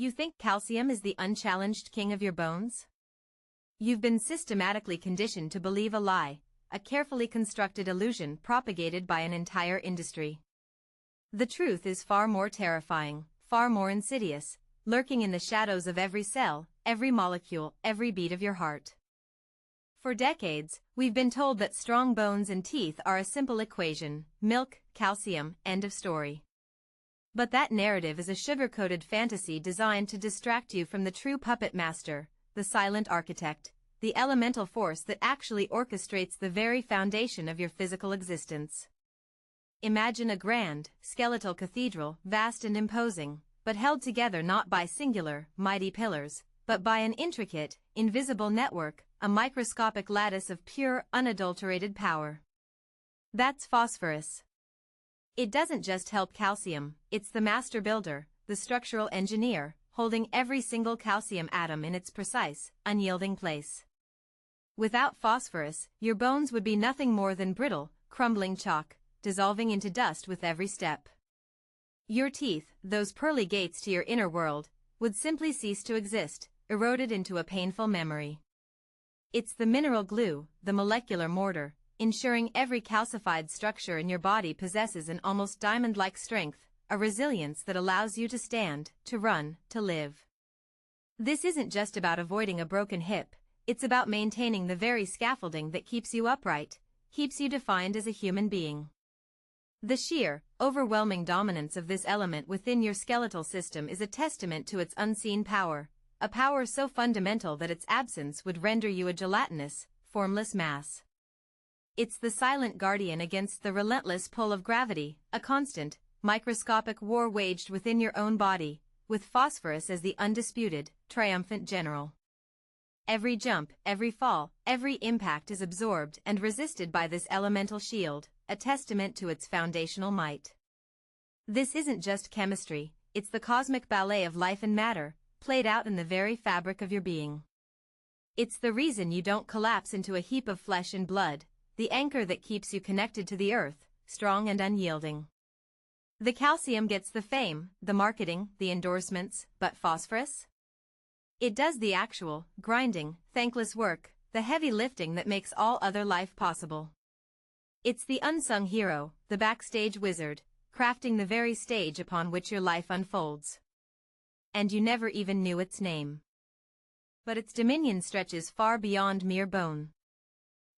You think calcium is the unchallenged king of your bones? You've been systematically conditioned to believe a lie, a carefully constructed illusion propagated by an entire industry. The truth is far more terrifying, far more insidious, lurking in the shadows of every cell, every molecule, every beat of your heart. For decades, we've been told that strong bones and teeth are a simple equation: milk, calcium, end of story. But that narrative is a sugar-coated fantasy designed to distract you from the true puppet master, the silent architect, the elemental force that actually orchestrates the very foundation of your physical existence. Imagine a grand, skeletal cathedral, vast and imposing, but held together not by singular, mighty pillars, but by an intricate, invisible network, a microscopic lattice of pure, unadulterated power. That's phosphorus. It doesn't just help calcium, it's the master builder, the structural engineer, holding every single calcium atom in its precise, unyielding place. Without phosphorus, your bones would be nothing more than brittle, crumbling chalk, dissolving into dust with every step. Your teeth, those pearly gates to your inner world, would simply cease to exist, eroded into a painful memory. It's the mineral glue, the molecular mortar, ensuring every calcified structure in your body possesses an almost diamond-like strength, a resilience that allows you to stand, to run, to live. This isn't just about avoiding a broken hip, it's about maintaining the very scaffolding that keeps you upright, keeps you defined as a human being. The sheer, overwhelming dominance of this element within your skeletal system is a testament to its unseen power, a power so fundamental that its absence would render you a gelatinous, formless mass. It's the silent guardian against the relentless pull of gravity, a constant, microscopic war waged within your own body, with phosphorus as the undisputed, triumphant general. Every jump, every fall, every impact is absorbed and resisted by this elemental shield, a testament to its foundational might. This isn't just chemistry, it's the cosmic ballet of life and matter, played out in the very fabric of your being. It's the reason you don't collapse into a heap of flesh and blood, the anchor that keeps you connected to the earth, strong and unyielding. The calcium gets the fame, the marketing, the endorsements, but phosphorus? It does the actual, grinding, thankless work, the heavy lifting that makes all other life possible. It's the unsung hero, the backstage wizard, crafting the very stage upon which your life unfolds. And you never even knew its name. But its dominion stretches far beyond mere bone.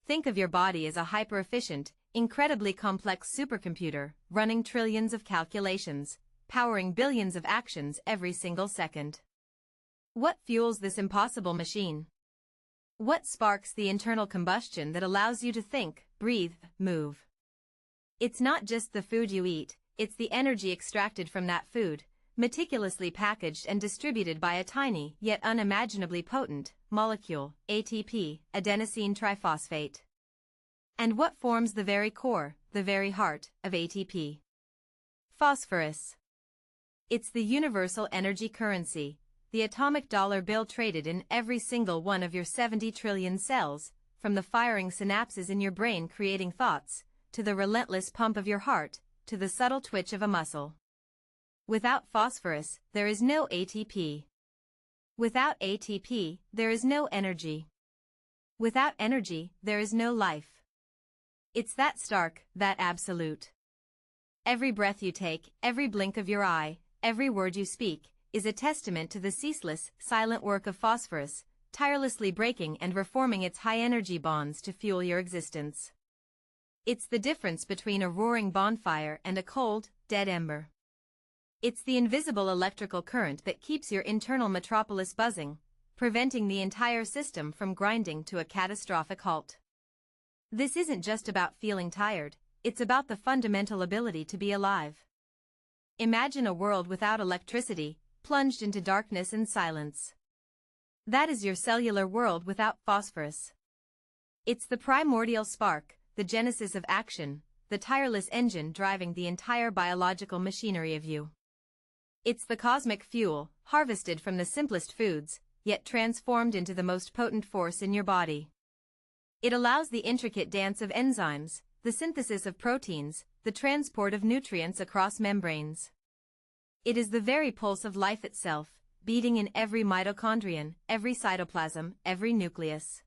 Think of your body as a hyper-efficient, incredibly complex supercomputer, running trillions of calculations, powering billions of actions every single second. What fuels this impossible machine? What sparks the internal combustion that allows you to think, breathe, move? It's not just the food you eat, it's the energy extracted from that food, meticulously packaged and distributed by a tiny, yet unimaginably potent, molecule, ATP, adenosine triphosphate. And what forms the very core, the very heart, of ATP? Phosphorus. It's the universal energy currency, the atomic dollar bill traded in every single one of your 70 trillion cells, from the firing synapses in your brain creating thoughts, to the relentless pump of your heart, to the subtle twitch of a muscle. Without phosphorus, there is no ATP. Without ATP, there is no energy. Without energy, there is no life. It's that stark, that absolute. Every breath you take, every blink of your eye, every word you speak, is a testament to the ceaseless, silent work of phosphorus, tirelessly breaking and reforming its high-energy bonds to fuel your existence. It's the difference between a roaring bonfire and a cold, dead ember. It's the invisible electrical current that keeps your internal metropolis buzzing, preventing the entire system from grinding to a catastrophic halt. This isn't just about feeling tired, it's about the fundamental ability to be alive. Imagine a world without electricity, plunged into darkness and silence. That is your cellular world without phosphorus. It's the primordial spark, the genesis of action, the tireless engine driving the entire biological machinery of you. It's the cosmic fuel, harvested from the simplest foods, yet transformed into the most potent force in your body. It allows the intricate dance of enzymes, the synthesis of proteins, the transport of nutrients across membranes. It is the very pulse of life itself, beating in every mitochondrion, every cytoplasm, every nucleus.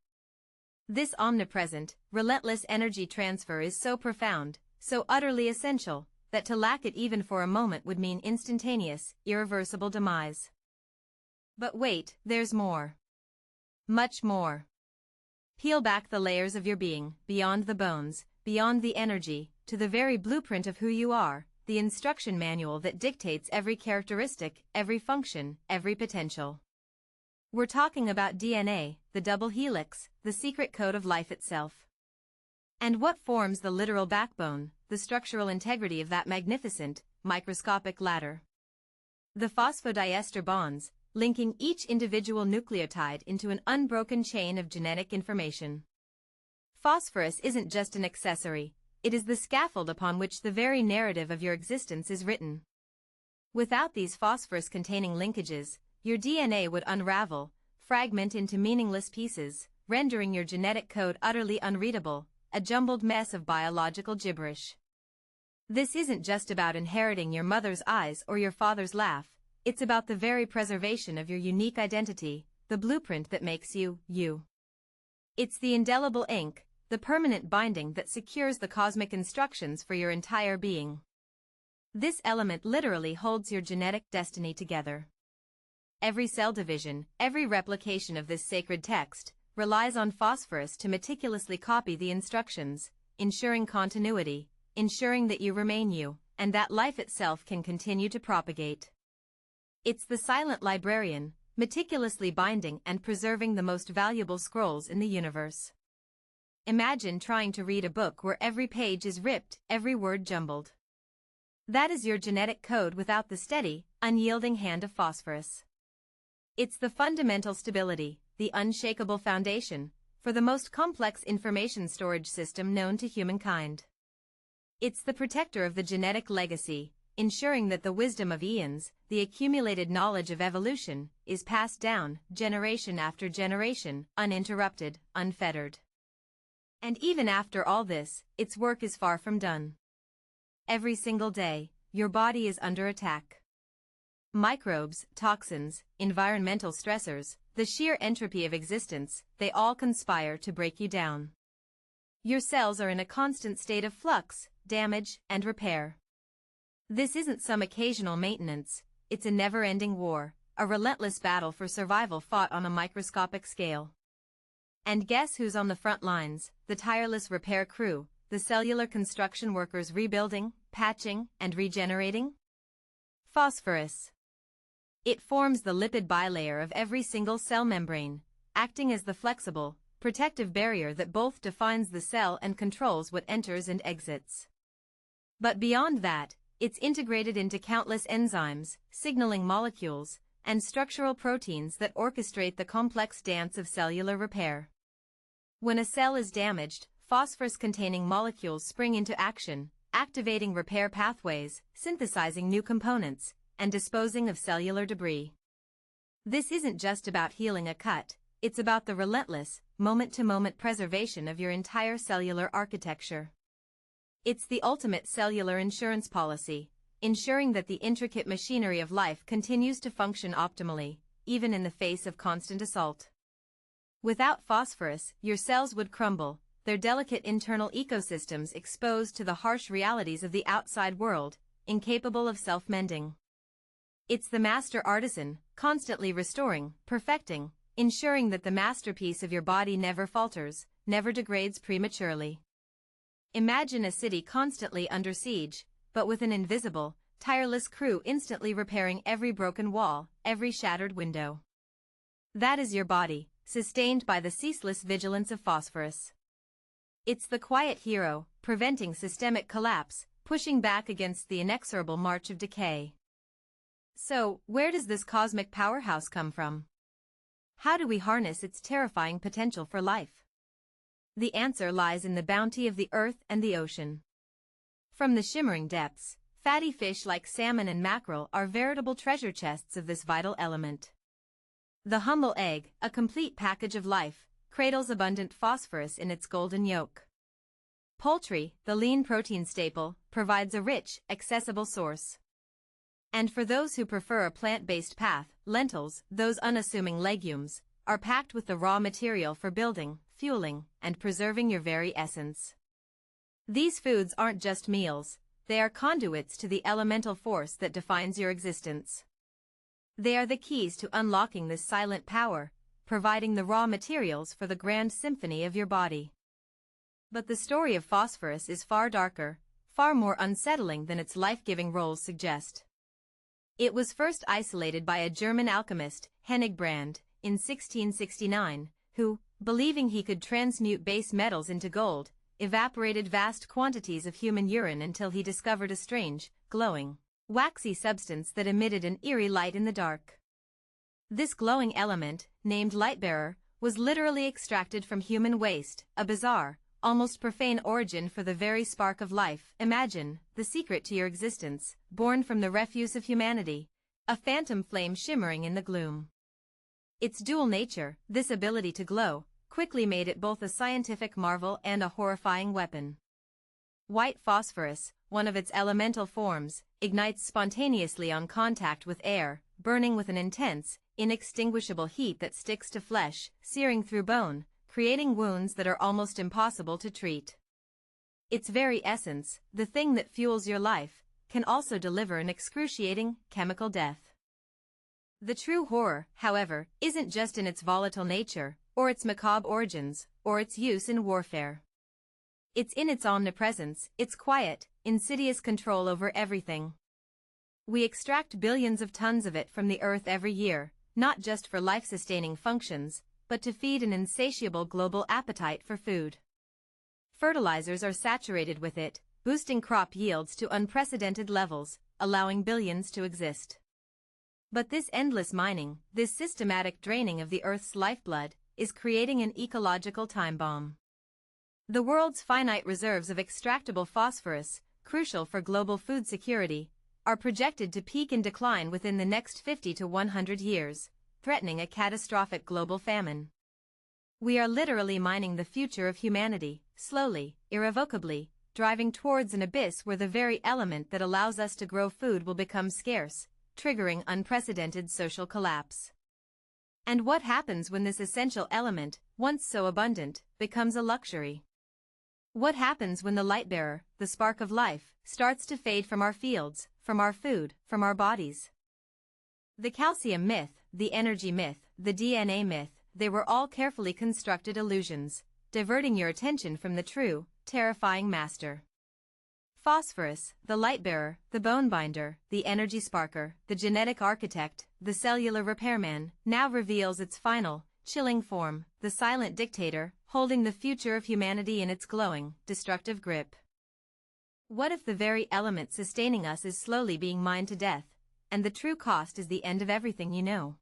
This omnipresent, relentless energy transfer is so profound, so utterly essential, that to lack it even for a moment would mean instantaneous, irreversible demise. But wait, there's more. Much more. Peel back the layers of your being, beyond the bones, beyond the energy, to the very blueprint of who you are, the instruction manual that dictates every characteristic, every function, every potential. We're talking about DNA, the double helix, the secret code of life itself. And what forms the literal backbone, the structural integrity of that magnificent, microscopic ladder? The phosphodiester bonds, linking each individual nucleotide into an unbroken chain of genetic information. Phosphorus isn't just an accessory, it is the scaffold upon which the very narrative of your existence is written. Without these phosphorus-containing linkages, your DNA would unravel, fragment into meaningless pieces, rendering your genetic code utterly unreadable, a jumbled mess of biological gibberish. This isn't just about inheriting your mother's eyes or your father's laugh, it's about the very preservation of your unique identity, the blueprint that makes you, you. It's the indelible ink, the permanent binding that secures the cosmic instructions for your entire being. This element literally holds your genetic destiny together. Every cell division, every replication of this sacred text, relies on phosphorus to meticulously copy the instructions, ensuring continuity, ensuring that you remain you, and that life itself can continue to propagate. It's the silent librarian, meticulously binding and preserving the most valuable scrolls in the universe. Imagine trying to read a book where every page is ripped, every word jumbled. That is your genetic code without the steady, unyielding hand of phosphorus. It's the fundamental stability, the unshakable foundation, for the most complex information storage system known to humankind. It's the protector of the genetic legacy, ensuring that the wisdom of eons, the accumulated knowledge of evolution, is passed down, generation after generation, uninterrupted, unfettered. And even after all this, its work is far from done. Every single day, your body is under attack. Microbes, toxins, environmental stressors, the sheer entropy of existence, they all conspire to break you down. Your cells are in a constant state of flux, damage, and repair. This isn't some occasional maintenance, it's a never-ending war, a relentless battle for survival fought on a microscopic scale. And guess who's on the front lines? The tireless repair crew, the cellular construction workers rebuilding, patching, and regenerating? Phosphorus. It forms the lipid bilayer of every single cell membrane, acting as the flexible, protective barrier that both defines the cell and controls what enters and exits. But beyond that, it's integrated into countless enzymes, signaling molecules, and structural proteins that orchestrate the complex dance of cellular repair. When a cell is damaged, phosphorus-containing molecules spring into action, activating repair pathways, synthesizing new components, and disposing of cellular debris. This isn't just about healing a cut, it's about the relentless, moment-to-moment preservation of your entire cellular architecture. It's the ultimate cellular insurance policy, ensuring that the intricate machinery of life continues to function optimally, even in the face of constant assault. Without phosphorus, your cells would crumble, their delicate internal ecosystems exposed to the harsh realities of the outside world, incapable of self-mending. It's the master artisan, constantly restoring, perfecting, ensuring that the masterpiece of your body never falters, never degrades prematurely. Imagine a city constantly under siege, but with an invisible, tireless crew instantly repairing every broken wall, every shattered window. That is your body, sustained by the ceaseless vigilance of phosphorus. It's the quiet hero, preventing systemic collapse, pushing back against the inexorable march of decay. So, where does this cosmic powerhouse come from? How do we harness its terrifying potential for life? The answer lies in the bounty of the earth and the ocean. From the shimmering depths, fatty fish like salmon and mackerel are veritable treasure chests of this vital element. The humble egg, a complete package of life, cradles abundant phosphorus in its golden yolk. Poultry, the lean protein staple, provides a rich, accessible source. And for those who prefer a plant-based path, lentils, those unassuming legumes, are packed with the raw material for building, fueling, and preserving your very essence. These foods aren't just meals, they are conduits to the elemental force that defines your existence. They are the keys to unlocking this silent power, providing the raw materials for the grand symphony of your body. But the story of phosphorus is far darker, far more unsettling than its life-giving roles suggest. It was first isolated by a German alchemist, Hennig in 1669, who, believing he could transmute base metals into gold, evaporated vast quantities of human urine until he discovered a strange, glowing, waxy substance that emitted an eerie light in the dark. This glowing element, named light-bearer, was literally extracted from human waste, a bizarre, almost profane origin for the very spark of life. Imagine the secret to your existence, born from the refuse of humanity, a phantom flame shimmering in the gloom. Its dual nature, this ability to glow, quickly made it both a scientific marvel and a horrifying weapon. White phosphorus, one of its elemental forms, ignites spontaneously on contact with air, burning with an intense, inextinguishable heat that sticks to flesh, searing through bone, creating wounds that are almost impossible to treat. Its very essence, the thing that fuels your life, can also deliver an excruciating, chemical death. The true horror, however, isn't just in its volatile nature, or its macabre origins, or its use in warfare. It's in its omnipresence, its quiet, insidious control over everything. We extract billions of tons of it from the earth every year, not just for life-sustaining functions, but to feed an insatiable global appetite for food. Fertilizers are saturated with it, boosting crop yields to unprecedented levels, allowing billions to exist. But this endless mining, this systematic draining of the Earth's lifeblood, is creating an ecological time bomb. The world's finite reserves of extractable phosphorus, crucial for global food security, are projected to peak and decline within the next 50 to 100 years, threatening a catastrophic global famine. We are literally mining the future of humanity, slowly, irrevocably, driving towards an abyss where the very element that allows us to grow food will become scarce, triggering unprecedented social collapse. And what happens when this essential element, once so abundant, becomes a luxury? What happens when the light-bearer, the spark of life, starts to fade from our fields, from our food, from our bodies? The calcium myth, the energy myth, the DNA myth, they were all carefully constructed illusions, diverting your attention from the true, terrifying master. Phosphorus, the light-bearer, the bone-binder, the energy sparker, the genetic architect, the cellular repairman, now reveals its final, chilling form, the silent dictator, holding the future of humanity in its glowing, destructive grip. What if the very element sustaining us is slowly being mined to death, and the true cost is the end of everything you know?